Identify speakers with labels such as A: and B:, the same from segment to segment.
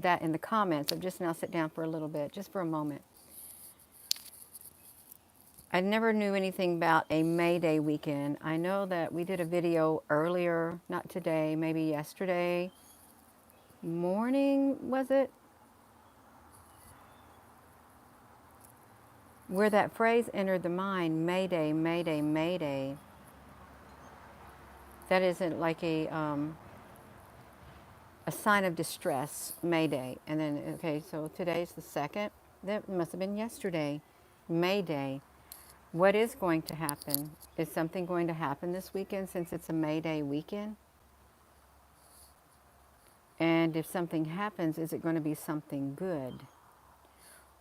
A: that in the comments. I've just now sit down for a little bit, just for a moment. I never knew anything about a May Day weekend. I know that we did a video earlier, not today, maybe yesterday morning, was it? Where that phrase entered the mind, May Day, May Day, May Day. That isn't like a sign of distress, May Day. And then, okay, so today's the 2nd. That must have been yesterday, May Day. What is going to happen? Is something going to happen this weekend since it's a May Day weekend? And if something happens, is it going to be something good?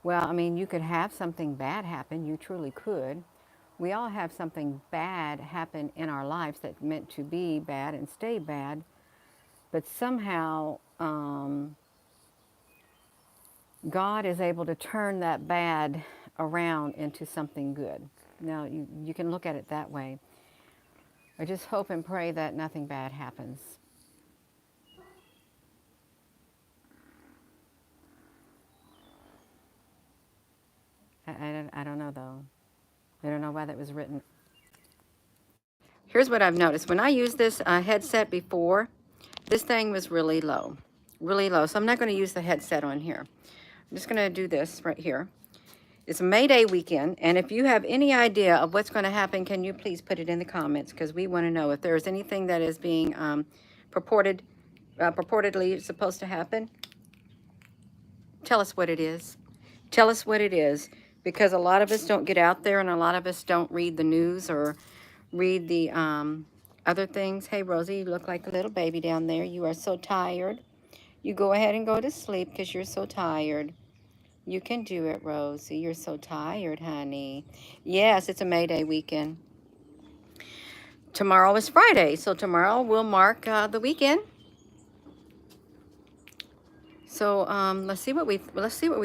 A: Well, I mean, you could have something bad happen. You truly could. We all have something bad happen in our lives that's meant to be bad and stay bad. But somehow, God is able to turn that bad around into something good. Now, you can look at it that way. I just hope and pray that nothing bad happens. I don't know, though. I don't know why that was written. Here's what I've noticed. When I used this headset before, this thing was really low. Really low. So I'm not going to use the headset on here. I'm just going to do this right here. It's May Day weekend, and if you have any idea of what's going to happen, can you please put it in the comments, because we want to know if there's anything that is being purportedly supposed to happen. Tell us what it is. Tell us what it is, because a lot of us don't get out there, and a lot of us don't read the news or read the other things. Hey, Rosie, you look like a little baby down there. You are so tired. You go ahead and go to sleep because you're so tired. You can do it, Rosie. You're so tired, honey. Yes, it's a May Day weekend. Tomorrow is Friday, so tomorrow will mark the weekend. So let's see what we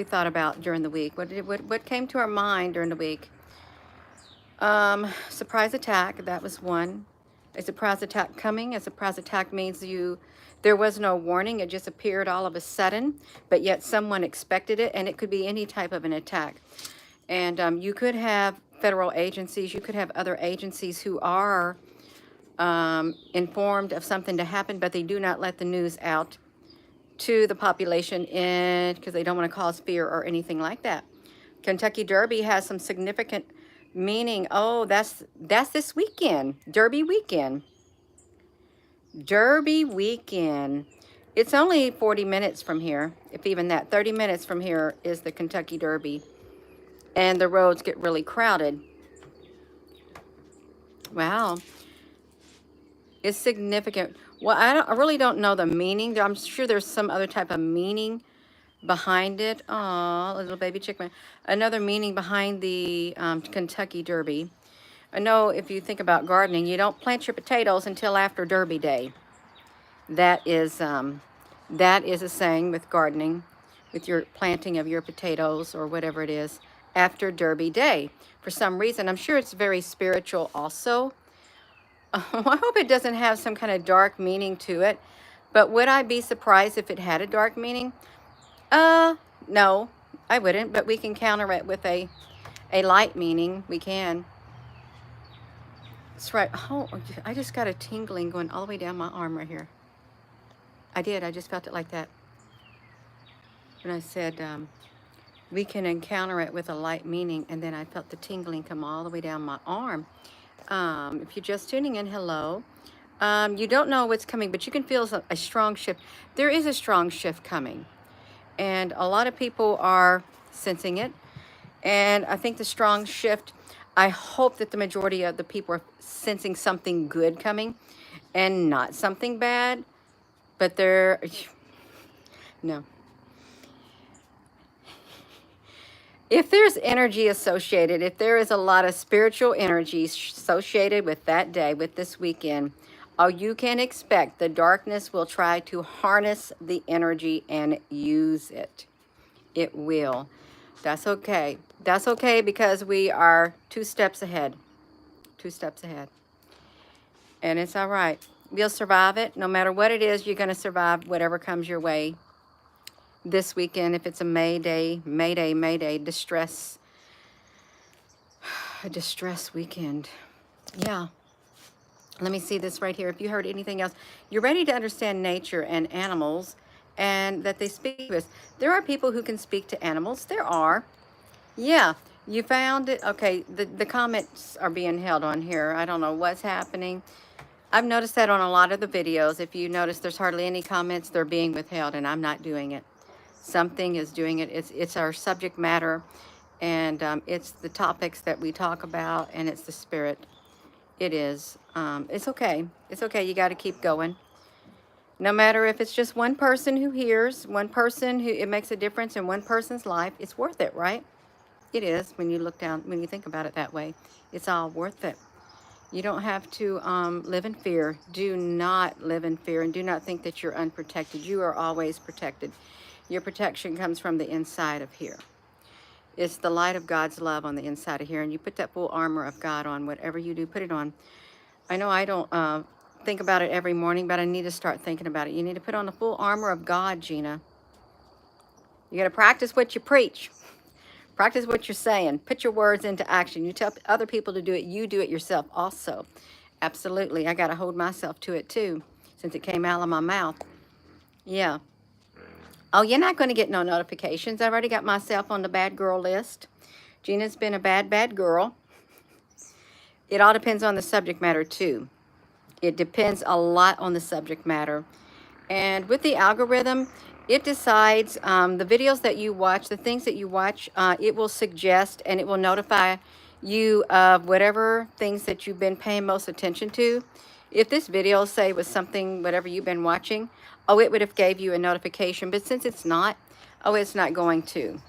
A: thought about during the week. What came to our mind during the week? Surprise attack. That was one. A surprise attack coming. A surprise attack means there was no warning. It just appeared all of a sudden, but yet someone expected it, and it could be any type of an attack. And you could have federal agencies, you could have other agencies who are informed of something to happen, but they do not let the news out to the population because they don't want to cause fear or anything like that. Kentucky Derby has some significant meaning. Oh, that's this weekend, Derby weekend. Derby weekend. It's only 40 minutes from here, if even that. 30 minutes from here is the Kentucky Derby. And the roads get really crowded. Wow. It's significant. Well, I really don't know the meaning. I'm sure there's some other type of meaning behind it. Oh, little baby chicken. Another meaning behind the Kentucky Derby. I know if you think about gardening, you don't plant your potatoes until after Derby Day. That is a saying with gardening, with your planting of your potatoes or whatever it is, after Derby Day. For some reason, I'm sure it's very spiritual also. I hope it doesn't have some kind of dark meaning to it. But would I be surprised if it had a dark meaning? No, I wouldn't. But we can counter it with a light meaning. We can. That's right. Oh, I just got a tingling going all the way down my arm right here. I did. I just felt it like that. When I said we can encounter it with a light meaning, and then I felt the tingling come all the way down my arm. If you're just tuning in, hello. You don't know what's coming, but you can feel a strong shift. There is a strong shift coming, and a lot of people are sensing it. And I think the strong shift, I hope that the majority of the people are sensing something good coming and not something bad. But no. If there's energy associated, if there is a lot of spiritual energy associated with that day, with this weekend, all you can expect, the darkness will try to harness the energy and use it. It will. That's okay. That's okay, because we are 2 steps ahead. 2 steps ahead. And it's all right. We'll survive it. No matter what it is, you're going to survive whatever comes your way this weekend, if it's a Mayday, a distress weekend. Yeah. Let me see this right here. If you heard anything else, you're ready to understand nature and animals and that they speak to us. There are people who can speak to animals. There are. Yeah. You found it. Okay. The comments are being held on here. I don't know what's happening. I've noticed that on a lot of the videos. If you notice there's hardly any comments, they're being withheld, and I'm not doing it. Something is doing it. It's our subject matter, and it's the topics that we talk about, and it's the spirit. It is. It's okay. It's okay. You got to keep going. No matter if it's just one person who hears, one person who it makes a difference in one person's life, it's worth it, right? It is when you look down, when you think about it that way. It's all worth it. You don't have to live in fear. Do not live in fear, and do not think that you're unprotected. You are always protected. Your protection comes from the inside of here. It's the light of God's love on the inside of here, and you put that full armor of God on. Whatever you do, put it on. I know I don't think about it every morning, but I need to start thinking about it. You need to put on the full armor of God, Gina. You got to practice what you preach. Practice what you're saying. Put your words into action. You tell other people to do it. You do it yourself also. Absolutely. I got to hold myself to it too, since it came out of my mouth. Yeah. Oh, you're not going to get no notifications. I've already got myself on the bad girl list. Gina's been a bad girl. It all depends on the subject matter too. It depends a lot on the subject matter. And with the algorithm, it decides the videos that you watch, the things that you watch, it will suggest and it will notify you of whatever things that you've been paying most attention to. If this video, say, was something, whatever you've been watching, oh, it would have gave you a notification. But since it's not, oh, it's not going to.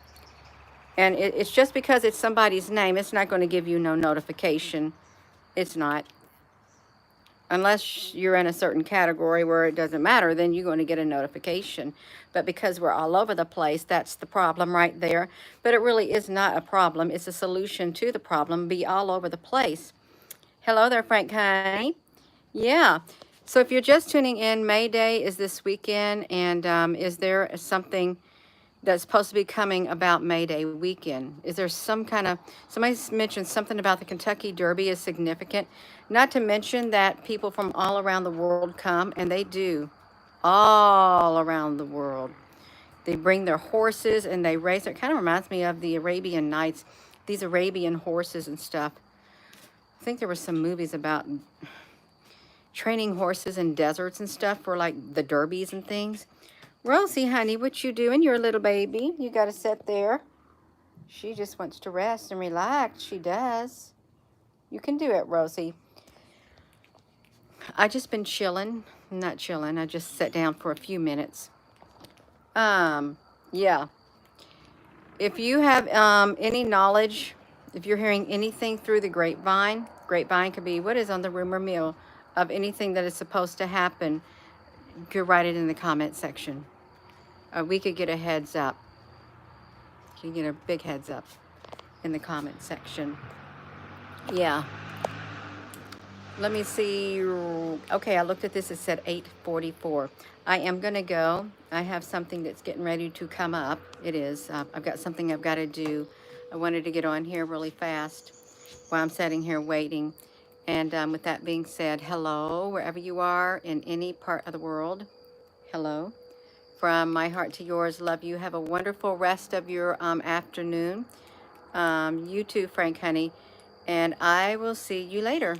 A: And it's just because it's somebody's name, it's not going to give you no notification. It's not. Unless you're in a certain category where it doesn't matter, then you're going to get a notification. But because we're all over the place, that's the problem right there. But it really is not a problem. It's a solution to the problem. Be all over the place. Hello there, Frank Honey. Yeah. So if you're just tuning in, May Day is this weekend. And is there something that's supposed to be coming about May Day weekend? Is there some kind of, somebody mentioned something about the Kentucky Derby is significant. Not to mention that people from all around the world come, and they do, all around the world. They bring their horses and they race. It kind of reminds me of the Arabian Nights, these Arabian horses and stuff. I think there were some movies about training horses in deserts and stuff for like the derbies and things. Rosie, honey, what you doing? You're a little baby. You got to sit there. She just wants to rest and relax. She does. You can do it, Rosie. I just been chilling. Not chilling. I just sat down for a few minutes. Yeah. If you have any knowledge, if you're hearing anything through the grapevine could be what is on the rumor mill of anything that is supposed to happen, you could write it in the comment section. We could get a heads up. You can get a big heads up in the comment section. Yeah. Let me see. Okay, I looked at this. It said 8:44. I am going to go. I have something that's getting ready to come up. It is. I've got something I've got to do. I wanted to get on here really fast while I'm sitting here waiting. And with that being said, hello, wherever you are in any part of the world. Hello. From my heart to yours, love you. Have a wonderful rest of your afternoon. You too, Frank Honey. And I will see you later.